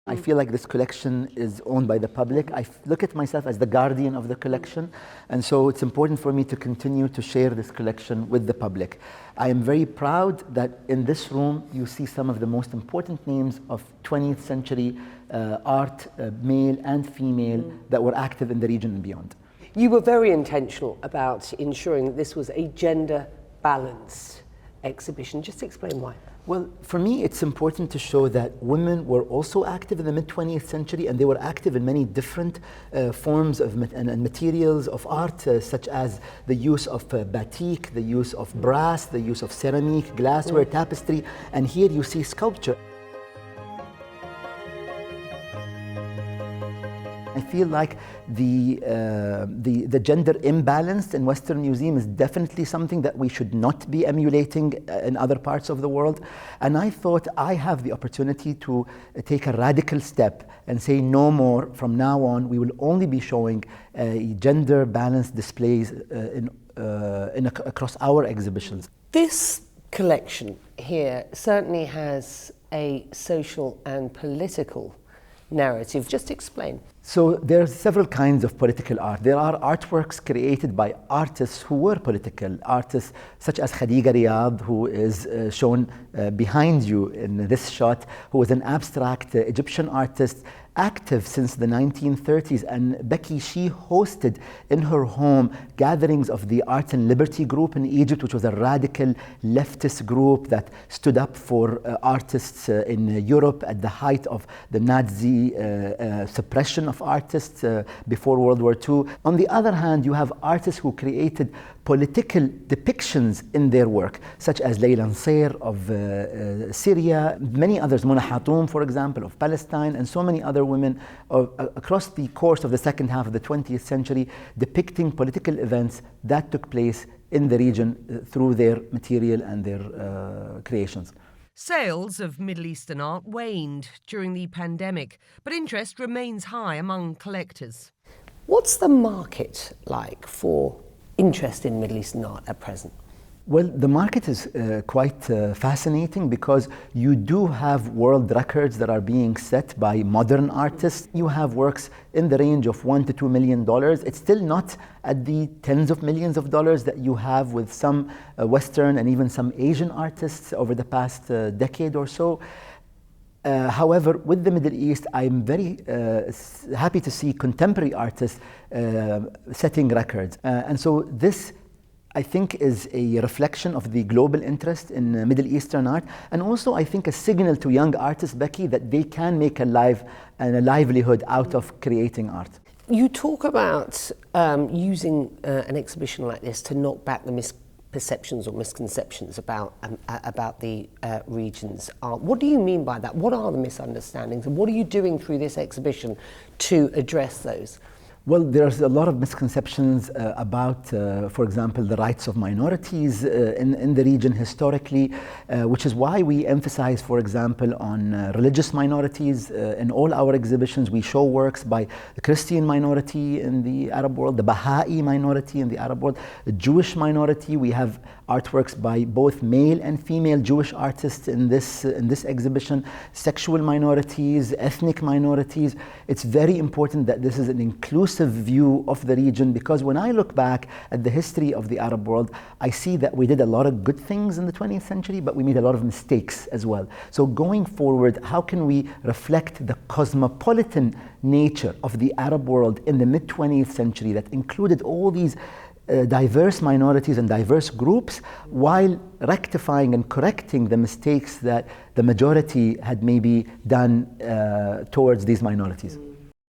I feel like this collection is owned by the public. I look at myself as the guardian of the collection, and so it's important for me to continue to share this collection with the public. I am very proud that in this room you see some of the most important names of 20th century art, male and female, that were active in the region and beyond. You were very intentional about ensuring that this was a gender-balanced exhibition. Just explain why. Well, for me, it's important to show that women were also active in the mid-20th century, and they were active in many different forms of and materials of art, such as the use of batik, the use of brass, the use of ceramic, glassware, tapestry, and here you see sculpture. I feel like the gender imbalance in Western museum is definitely something that we should not be emulating in other parts of the world. And I thought I have the opportunity to take a radical step and say no more. From now on, we will only be showing gender balanced displays across our exhibitions. This collection here certainly has a social and political narrative. Just explain. So there are several kinds of political art. There are artworks created by artists who were political artists, such as Khadija Riyad, who is shown behind you in this shot, who was an abstract Egyptian artist active since the 1930s. And Beyki, she hosted in her home gatherings of the Art and Liberty group in Egypt, which was a radical leftist group that stood up for artists in Europe at the height of the Nazi suppression of artists before World War II. On the other hand, you have artists who created political depictions in their work, such as Layla Nseir of Syria, many others, Mona Hatoum, for example, of Palestine, and so many other women across the course of the second half of the 20th century, depicting political events that took place in the region through their material and their creations. Sales of Middle Eastern art waned during the pandemic, but interest remains high among collectors. What's the market like for interest in Middle Eastern art at present? Well, the market is quite fascinating because you do have world records that are being set by modern artists. You have works in the range of $1 to $2 million. It's still not at the tens of millions of dollars that you have with some Western and even some Asian artists over the past decade or so. However, with the Middle East, I'm very happy to see contemporary artists setting records. And so this, I think, is a reflection of the global interest in Middle Eastern art, and also I think a signal to young artists, Beyki, that they can make a livelihood out of creating art. You talk about using an exhibition like this to knock back the misperceptions or misconceptions about the region's art. What do you mean by that? What are the misunderstandings, and what are you doing through this exhibition to address those? Well, there's a lot of misconceptions about, for example, the rights of minorities in the region historically, which is why we emphasize, for example, on religious minorities. In all our exhibitions, we show works by the Christian minority in the Arab world, the Baha'i minority in the Arab world, the Jewish minority. We have artworks by both male and female Jewish artists in this exhibition, sexual minorities, ethnic minorities. It's very important that this is an inclusive view of the region, because when I look back at the history of the Arab world, I see that we did a lot of good things in the 20th century, but we made a lot of mistakes as well. So going forward, how can we reflect the cosmopolitan nature of the Arab world in the mid-20th century that included all these diverse minorities and diverse groups, while rectifying and correcting the mistakes that the majority had maybe done towards these minorities?